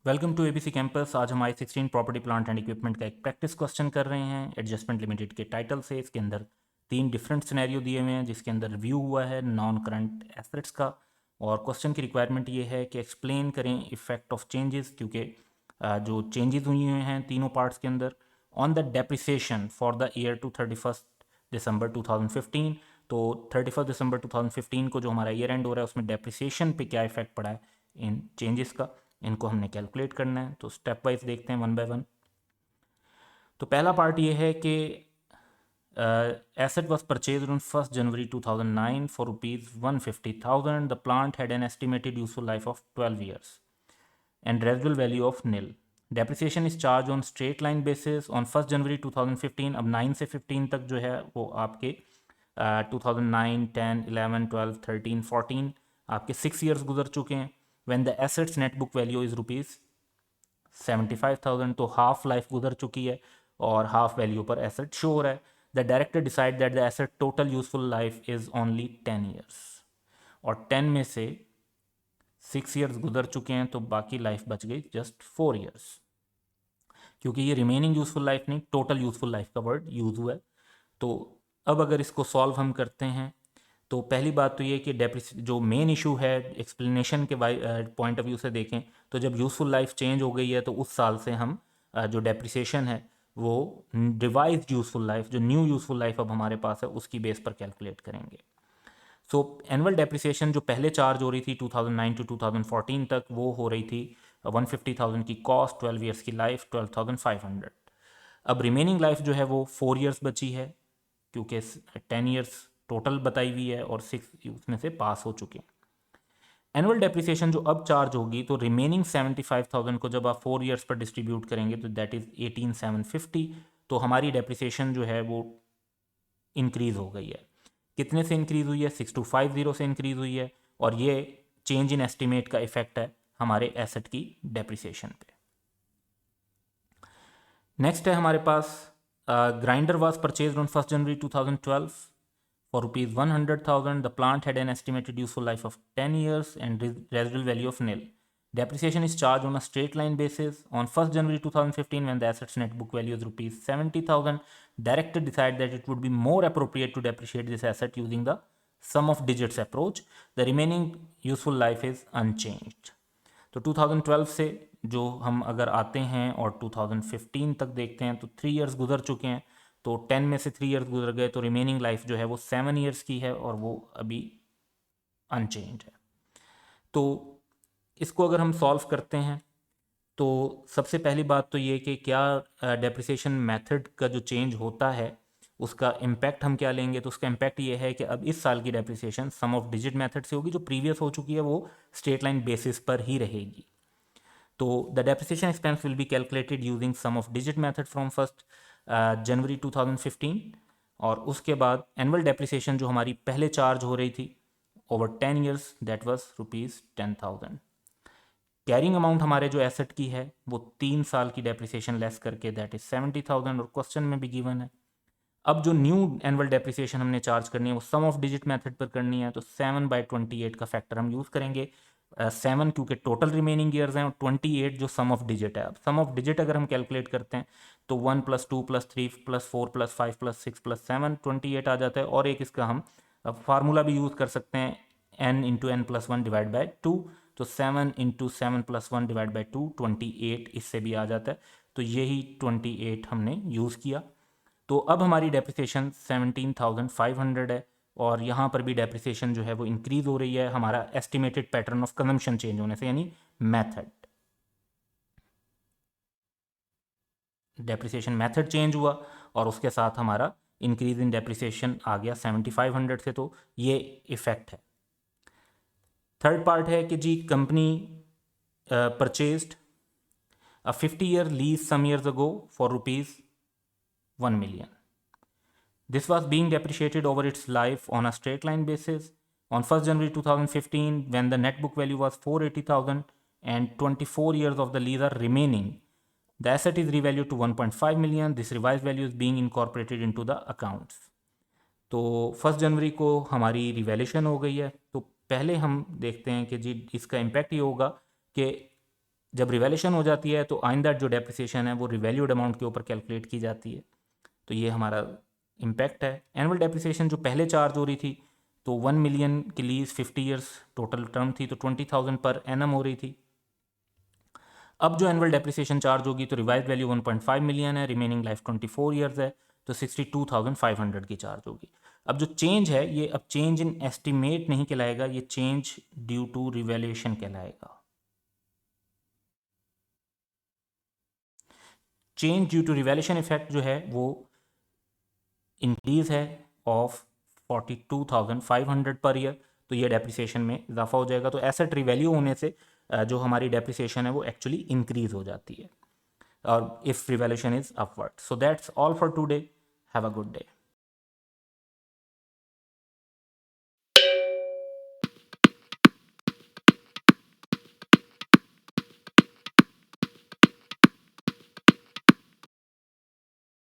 Welcome to ABC campus. आज हम आई 16 property plant and equipment का एक प्रैक्टिस क्वेश्चन कर रहे हैं एडजस्टमेंट लिमिटेड के टाइटल से। इसके अंदर 3 डिफरेंट सिनेरियो दिए हुए हैं जिसके अंदर रिव्यू हुआ है नॉन करंट एसेट्स का। और क्वेश्चन की रिक्वायरमेंट ये है कि एक्सप्लेन करें इफेक्ट ऑफ चेंजेस, क्योंकि जो चेंजेस हुई हुए हैं तीनों पार्ट्स के अंदर on the depreciation for the year to 31 December 2015। तो 31 दिसंबर 2015 को जो हमारा ईयर एंड हो रहा है उसमें डेप्रिसिएशन पे क्या इफेक्ट पड़ा है इन चेंजेस का, इनको हमने कैलकुलेट करना है। तो स्टेप वाइज देखते हैं वन बाय वन। तो पहला पार्ट ये है कि asset was purchased on 1st January 2009 for rupees 150,000. The plant had an estimated useful life of 12 years and residual value of nil. Depreciation is charged on straight line basis on 1st January 2015. अब 9 से 15 तक जो है वो आपके 2009, 10, 11, 12, 13, 14 आपके 6 years गुजर चुके हैं। When the assets net book value is rupees 75,000, तो हाफ लाइफ गुजर चुकी है और हाफ वैल्यू पर एसेट शो हो रहा है। The director decide that the asset total useful life is only 10 years, और 10 में से 6 ईयर्स गुजर चुके हैं तो बाकी लाइफ बच गई जस्ट 4 ईयर्स, क्योंकि ये रिमेनिंग यूजफुल लाइफ नहीं टोटल यूजफुल लाइफ का वर्ड यूज हुआ है। तो अब अगर इसको सॉल्व हम करते हैं तो पहली बात तो ये कि जो मेन इशू है एक्सप्लेनेशन के पॉइंट ऑफ व्यू से देखें तो जब यूज़फुल लाइफ चेंज हो गई है तो उस साल से हम जो डेप्रिसिएशन है वो रिवाइज्ड यूज़फुल लाइफ, जो न्यू यूज़फुल लाइफ अब हमारे पास है उसकी बेस पर कैलकुलेट करेंगे। सो एनुअल डेप्रिसिएशन जो पहले चार्ज हो रही थी 2009 टू 2014 तक वो हो रही थी 150,000 की कॉस्ट, 12 ईयर्स की लाइफ 12,500। अब रिमेनिंग लाइफ जो है वो 4 ईयर्स बची है, क्योंकि 10 ईयर्स टोटल बताई हुई है और 6 उसमें से पास हो चुके हैं। एनुअल डेप्रिसिएशन जो अब चार्ज होगी तो रिमेनिंग 75,000 को जब आप 4 ईयर्स पर डिस्ट्रीब्यूट करेंगे तो दैट इज़ 18,750। तो हमारी डेप्रिसिएशन जो है वो इंक्रीज़ हो गई है। कितने से इंक्रीज़ हुई है? 6250 से इंक्रीज़ हुई है, और ये चेंज इन एस्टिमेट का इफेक्ट है हमारे एसेट की डेप्रिसिएशन पे। नेक्स्ट है हमारे पास grinder was purchase on 1st January 2012 for rupees 100,000. The plant had an estimated useful life of 10 years and residual value of nil. Depreciation is charged on a straight line basis. On 1st January 2015, when the asset's net book value is rupees 70,000, director decided that it would be more appropriate to depreciate this asset using the sum of digits approach. The remaining useful life is unchanged. तो 2012 से जो हम अगर आते हैं और 2015 तक देखते हैं तो 3 ईयर्स गुजर चुके हैं। तो 10 में से 3 ईयर्स गुजर गए तो रिमेनिंग लाइफ जो है वो 7 ईयर्स की है और वो अभी अनचेंज है। तो इसको अगर हम सॉल्व करते हैं तो सबसे पहली बात तो ये कि क्या डेप्रिसिएशन मेथड का जो चेंज होता है उसका इम्पैक्ट हम क्या लेंगे। तो उसका इम्पैक्ट ये है कि अब इस साल की depreciation sum of digit method से होगी, जो प्रीवियस हो चुकी है वो स्ट्रेट लाइन बेसिस पर ही रहेगी। तो the depreciation expense will be calculated using sum of digit method from 1st January 2015, और उसके बाद एनुअल डेप्रिसिएशन जो हमारी पहले चार्ज हो रही थी over 10 years that was ₹10,000। Carrying amount हमारे जो एसेट की है वो 3 साल की डेप्रिसिएशन लेस करके दैट इज 70,000, और क्वेश्चन में भी गिवन है। अब जो न्यू एनुअल डेप्रिसिएशन हमने चार्ज करनी है वो सम ऑफ डिजिट मेथड पर करनी है, तो 7/28 का फैक्टर हम यूज़ करेंगे। 7 क्योंकि टोटल रिमेनिंग ईयर्स हैं और 28 जो सम ऑफ डिजिट है। अब सम ऑफ डिजिट अगर हम कैलकुलेट करते हैं तो 1 + 2 + 3 + 4 + 5 + 6 + 7 28 आ जाता है। और एक इसका हम फार्मूला भी यूज़ कर सकते हैं n × n+1 / 2। तो 7 × 7 + 1 / 2 28 इससे भी आ जाता है। तो यही 28 हमने यूज़ किया। तो अब हमारी डेप्रिसिएशन 17,500 है, और यहाँ पर भी डेप्रिसिएशन जो है वो इंक्रीज हो रही है हमारा estimated pattern of consumption change होने से, यानी मेथड डेप्रिसिएशन मेथड चेंज हुआ और उसके साथ हमारा इंक्रीज इन डेप्रिसिएशन आ गया 7,500 से। तो ये इफेक्ट है। थर्ड पार्ट है कि जी company purchased a 50-year lease some years ago for ₹1 million. This was being depreciated over its life on a straight line basis. On 1st January 2015, when the net book value was 480,000 and 24 years of the lease are remaining, the asset is revalued to 1.5 million. This revised value is being incorporated into the accounts. तो 1 जनवरी को हमारी revaluation हो गई है। तो पहले हम देखते हैं कि जी इसका इम्पैक्ट ये होगा कि जब रिवैल्यूएशन हो जाती है तो आइंदा जो डेप्रिसिएशन है वो रिवैल्यूड अमाउंट के ऊपर कैलकुलेट की जाती है। तो ये हमारा इम्पैक्ट है। एनुअल डेप्रिसिएशन जो पहले चार्ज हो रही थी तो 1 मिलियन के लिए 50 ईयर्स टोटल टर्म थी, तो 20,000 पर एनम हो रही थी। अब जो एनुअल डेप्रिसिएशन चार्ज होगी तो रिवाइज वैल्यू 1.5 मिलियन है, रिमेनिंग लाइफ 24 ईयर्स है, तो 62,500 की चार्ज होगी। अब जो चेंज है ये अब चेंज इन एस्टिमेट नहीं कहलाएगा, ये चेंज ड्यू टू रिवैल्यूएशन कहलाएगा। Change due to revaluation effect जो है वो इंक्रीज है ऑफ 42,500 पर ईयर, तो ये डेप्रिसिएशन में इजाफा हो जाएगा। तो एसेट रिवैल्यू होने से जो हमारी डेप्रिसिएशन है वो एक्चुअली इंक्रीज हो जाती है, और if revaluation is upward. So that's all for today, have a good day.